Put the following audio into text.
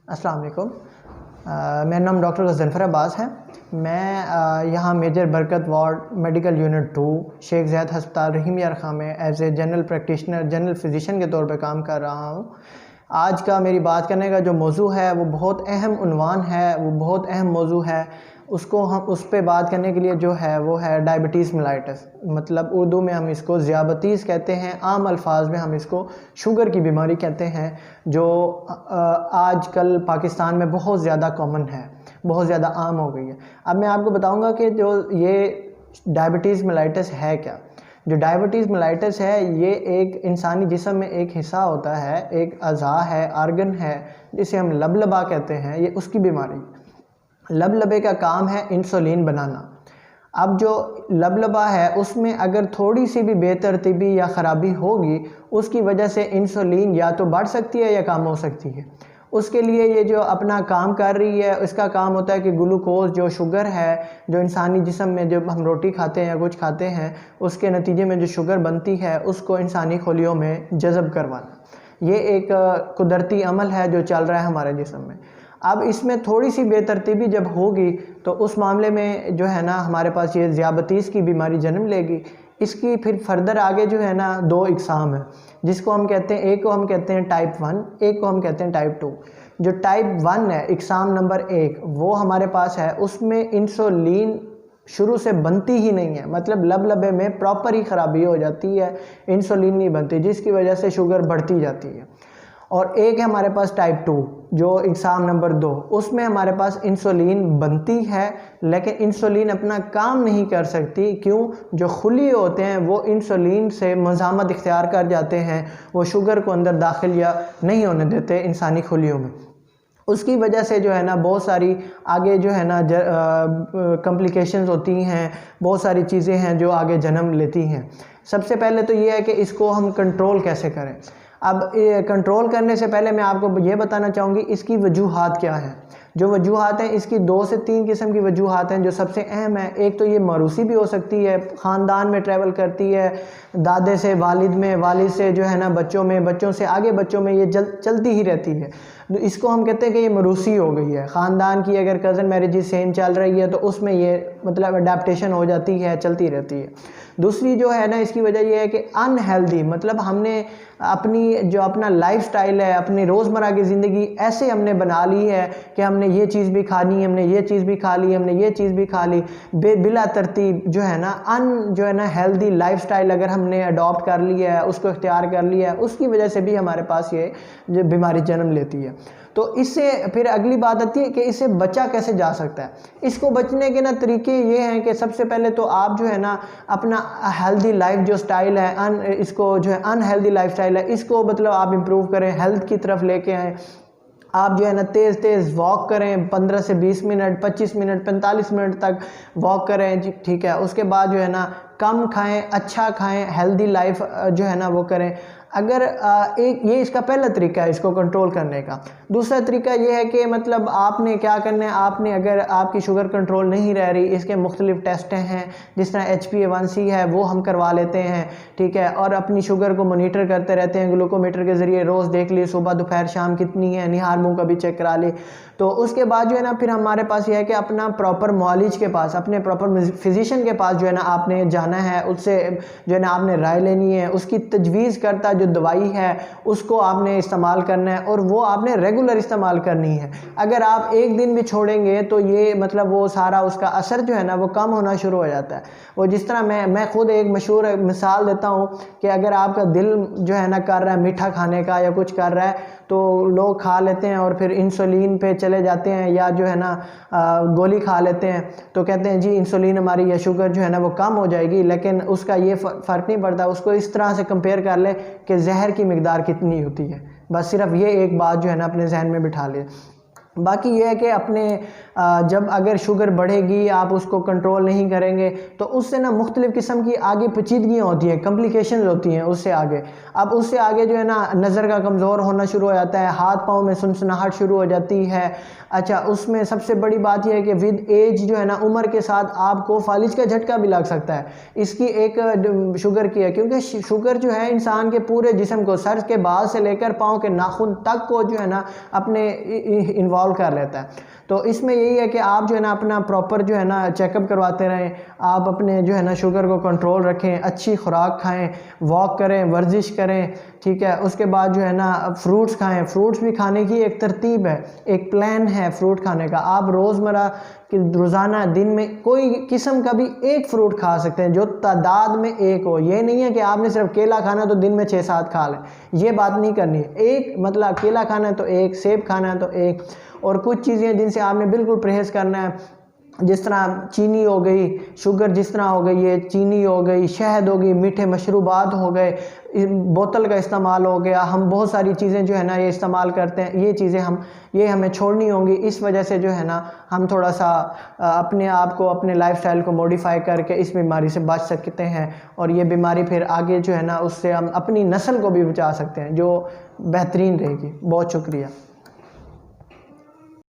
अस्सलाम वालेकुम। मेरा नाम डॉक्टर गज़नफ़र अब्बास है। मैं यहाँ major Barkat ward medical unit 2 Sheikh Zayed हस्पताल रहीम यार खां में as a general practitioner general physician के तौर पे काम कर रहा हूँ। आज का मेरी बात करने का जो मौजू है वो बहुत अहम उन्वान है, वो बहुत अहम मौजू है। उसको हम उस पे बात करने के लिए जो है वो है डायबिटीज़ मेलाइटस, मतलब उर्दू में हम इसको ज़ियाबतीस कहते हैं, आम अल्फाज में हम इसको शुगर की बीमारी कहते हैं, जो आजकल पाकिस्तान में बहुत ज़्यादा कॉमन है, बहुत ज़्यादा आम हो गई है। अब मैं आपको बताऊंगा कि जो ये डायबिटीज़ मेलाइटस है क्या। जो डायबिटीज़ मेलाइटस है ये एक इंसानी जिस्म में एक हिस्सा होता है, एक अज़ा है, आर्गन है, जिसे हम लबलबा कहते हैं। ये उसकी बीमारी, लबलबे का काम है इंसुलिन बनाना। अब जो लबलबा है उसमें अगर थोड़ी सी भी बेतरतीबी या ख़राबी होगी, उसकी वजह से इंसुलिन या तो बढ़ सकती है या कम हो सकती है। उसके लिए ये जो अपना काम कर रही है, इसका काम होता है कि ग्लूकोज जो शुगर है, जो इंसानी जिस्म में जब हम रोटी खाते हैं या कुछ खाते हैं, उसके नतीजे में जो शुगर बनती है उसको इंसानी खोलियों में जज़ब करवाना। ये एक कुदरती अमल है जो चल रहा है हमारे जिस्म में। अब इसमें थोड़ी सी बेतरतीबी जब होगी तो उस मामले में जो है ना हमारे पास ये ज़ियाबतीस की बीमारी जन्म लेगी। इसकी फिर फर्दर आगे जो है ना दो इकसाम है, जिसको हम कहते हैं, एक को हम कहते हैं टाइप 1, एक को हम कहते हैं टाइप 2। जो टाइप 1 है, इकसाम नंबर 1, वो हमारे पास है, उसमें इंसुलिन शुरू से बनती ही नहीं है, मतलब लबलबे में प्रॉपर ही ख़राबी हो जाती है, इंसुलिन नहीं बनती, जिसकी वजह से शुगर बढ़ती जाती है। और एक है हमारे पास टाइप 2, जो एग्ज़ाम नंबर 2, उसमें हमारे पास इंसुलिन बनती है लेकिन इंसुलिन अपना काम नहीं कर सकती। क्यों? जो खुली होते हैं वो इंसुलिन से मज़ामत इख्तियार कर जाते हैं, वो शुगर को अंदर दाखिल या नहीं होने देते इंसानी खुलियों में। उसकी वजह से जो है ना बहुत सारी आगे जो है ना कॉम्प्लिकेशंस होती हैं, बहुत सारी चीज़ें हैं जो आगे जन्म लेती हैं। सबसे पहले तो ये है कि इसको हम कंट्रोल कैसे करें। अब कंट्रोल करने से पहले मैं आपको ये बताना चाहूँगी इसकी वजूहात क्या हैं। जो वजूहात हैं, इसकी 2 से 3 किस्म की वजूहात हैं जो सबसे अहम है। एक तो ये मौरूसी भी हो सकती है, ख़ानदान में ट्रैवल करती है, दादे से वालिद में, वालिद से जो है ना बच्चों में, बच्चों से आगे बच्चों में, ये चलती ही रहती है। तो इसको हम कहते हैं कि ये मौरूसी हो गई है। ख़ानदान की अगर कज़न मैरिजेस सेम चल रही है तो उसमें ये मतलब अडेप्टेशन हो जाती है, चलती रहती है। दूसरी जो है ना इसकी वजह ये है कि अनहेल्दी, मतलब हमने अपना लाइफस्टाइल है, अपनी रोज़मर्रा की ज़िंदगी ऐसे हमने बना ली है कि हमने ये चीज़ भी खानी, हमने ये चीज़ भी खा ली, हमने ये चीज़ भी खा ली, बिला तरतीब जो है ना हेल्दी लाइफस्टाइल अगर हमने अडॉप्ट कर लिया है, उसको इख्तियार कर लिया है, उसकी वजह से भी हमारे पास ये जो बीमारी जन्म लेती है। तो इससे फिर अगली बात आती है कि इससे बचा कैसे जा सकता है। इसको बचने के ना तरीके ये हैं कि सबसे पहले तो आप जो है ना अपना हेल्दी लाइफ जो स्टाइल है, इसको जो है अनहेल्दी लाइफ स्टाइल है, इसको मतलब आप इम्प्रूव करें, हेल्थ की तरफ लेके आएँ। आप जो है ना तेज़ वॉक करें, 15 से 20 मिनट, 25 मिनट, 45 मिनट तक वॉक करें, ठीक है। उसके बाद जो है ना कम खाएं, अच्छा खाएं, हेल्दी लाइफ जो है ना वो करें। अगर एक ये इसका पहला तरीका है इसको कंट्रोल करने का। दूसरा तरीका ये है कि मतलब आपने क्या करना है, आपने अगर आपकी शुगर कंट्रोल नहीं रह रही, इसके मुख्तलिफ टेस्ट हैं, जिस तरह HbA1c है वो हम करवा लेते हैं, ठीक है। और अपनी शुगर को मोनीटर करते रहते हैं, ग्लूकोमीटर के ज़रिए रोज़ देख लिए सुबह दोपहर शाम कितनी है, निहार मुँह का भी चेक करा ली। तो उसके बाद जो है ना फिर हमारे पास ये है कि अपना प्रॉपर मुआलिज के पास, अपने प्रॉपर फिजिशियन के पास जो है ना आपने जाना है, उससे जो है ना आपने राय लेनी है, उसकी तजवीज़ करता जो दवाई है उसको आपने इस्तेमाल करना है और वो आपने रेगुलर इस्तेमाल करनी है। अगर आप एक दिन भी छोड़ेंगे तो ये मतलब वो सारा उसका असर जो है ना वो कम होना शुरू हो जाता है। वो जिस तरह मैं खुद एक मशहूर मिसाल देता हूँ कि अगर आपका दिल जो है ना कर रहा है मीठा खाने का या कुछ कर रहा है तो लोग खा लेते हैं और फिर इंसुलिन पे चले जाते हैं या जो है ना गोली खा लेते हैं, तो कहते हैं जी इंसुलिन हमारी या शुगर जो है ना वो कम हो जाएगी, लेकिन उसका ये फ़र्क नहीं पड़ता। उसको इस तरह से कंपेयर कर ले कि जहर की मिकदार कितनी होती है, बस सिर्फ ये एक बात जो है ना अपने जहन में बिठा ले। बाकी ये है कि अपने जब अगर शुगर बढ़ेगी, आप उसको कंट्रोल नहीं करेंगे तो उससे ना मुख्तलिफ़ किस्म की आगे पेचीदगियाँ होती हैं, कॉम्प्लिकेशन होती हैं उससे आगे। अब उससे आगे जो है ना नज़र का कमज़ोर होना शुरू हो जाता है, हाथ पाँव में सनसनाहट शुरू हो जाती है। अच्छा, उसमें सबसे बड़ी बात यह है कि विद एज जो है ना, उम्र के साथ आपको फालिज का झटका भी लग सकता है। इसकी एक शुगर की है, क्योंकि शुगर जो है इंसान के पूरे जिस्म को, सर के बाल से लेकर पाँव के नाखून तक को जो है ना अपने इन्वॉल्व कर लेता है। तो इसमें यही है कि आप जो है ना अपना प्रॉपर जो है ना चेकअप करवाते रहें, आप अपने जो है ना शुगर को कंट्रोल रखें, अच्छी खुराक खाएं, वॉक करें, वर्जिश करें, ठीक है। उसके बाद जो है ना फ्रूट्स खाएं। फ्रूट्स भी खाने की एक तरतीब है, एक प्लान है फ्रूट खाने का। आप रोज़मर्रा कि रोज़ाना दिन में कोई किस्म का भी एक फ्रूट खा सकते हैं जो तादाद में एक हो। ये नहीं है कि आपने सिर्फ केला खाना तो दिन में 6-7 खा लें, ये बात नहीं करनी है। एक मतलब केला खाना है तो एक, सेब खाना है तो एक, और कुछ चीज़ें जिनसे आपने बिल्कुल परहेज़ करना है, जिस तरह चीनी हो गई, शुगर जिस तरह हो गई, ये चीनी हो गई, शहद हो गई, मीठे मशरूबात हो गए, बोतल का इस्तेमाल हो गया। हम बहुत सारी चीज़ें जो है ना ये इस्तेमाल करते हैं, ये चीज़ें हमें छोड़नी होंगी। इस वजह से जो है ना हम थोड़ा सा अपने आप को, अपने लाइफस्टाइल को मॉडिफाई करके इस बीमारी से बच सकते हैं, और ये बीमारी फिर आगे जो है ना उससे हम अपनी नस्ल को भी बचा सकते हैं, जो बेहतरीन रहेगी। बहुत शुक्रिया।